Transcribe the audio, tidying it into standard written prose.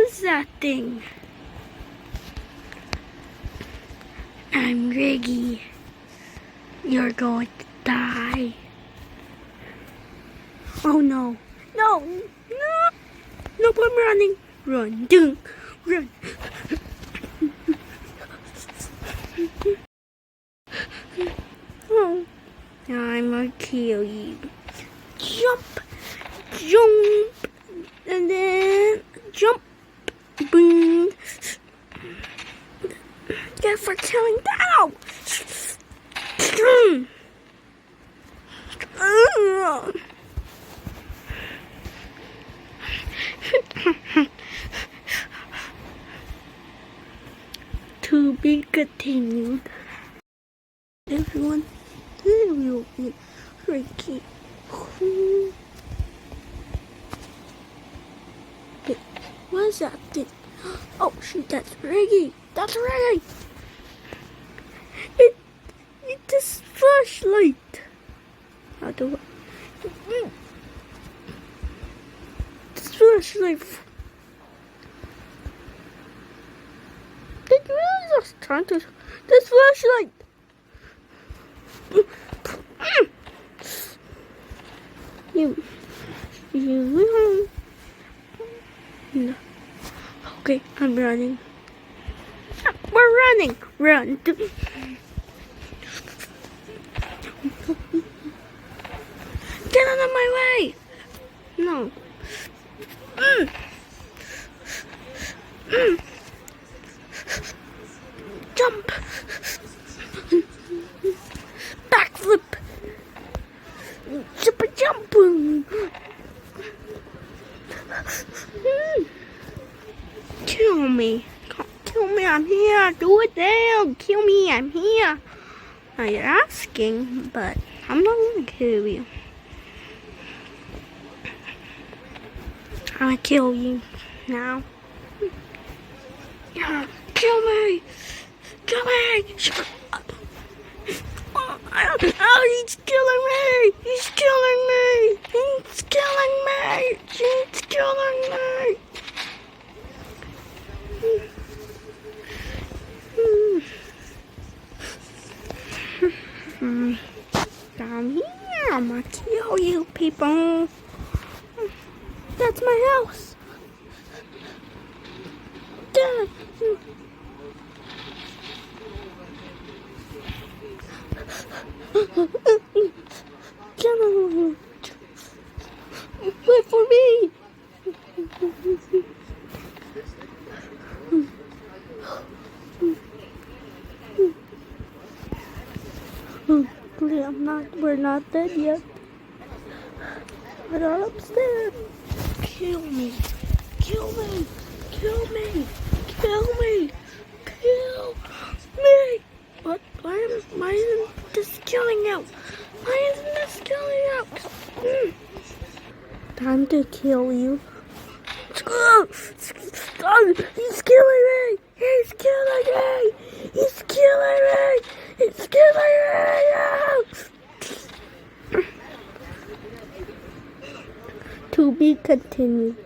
is that thing? I'm Riggy. You're going to die. Oh no. No. No. Nope, I'm running. Run. Ding. Run. Oh. I'm gonna kill you. Jump. Jump. And then jump. Boom. Get for killing down. To be continued. Everyone, here will be Ricky. Wait, what is that thing? Oh shoot, that's Riggy. That's Riggy. It's this flashlight. How do I? This flashlight. Did you really just trying to? This flashlight. You. No. Okay, I'm running. We're running. Run. Get out of my way. No. Jump. Backflip. Super jump. Kill me. Kill me, I'm here. Do it now. Kill me, I'm here. Now you're asking, but I'm not gonna kill you. I'm gonna kill you now. Kill me. Kill me. Oh, he's killing me. He's killing me. He's killing me. He's killing me. Down here, I'm gonna kill you people. That's my house. Dad. Wait for me. We're not dead yet. We're not upstairs. Kill me. Kill me. Kill me. Kill me. Kill me. What? Why isn't this killing out? Why isn't this killing out? Time to kill you. He's killing me. He's killing me. He's killing me. He's killing me. To be continued.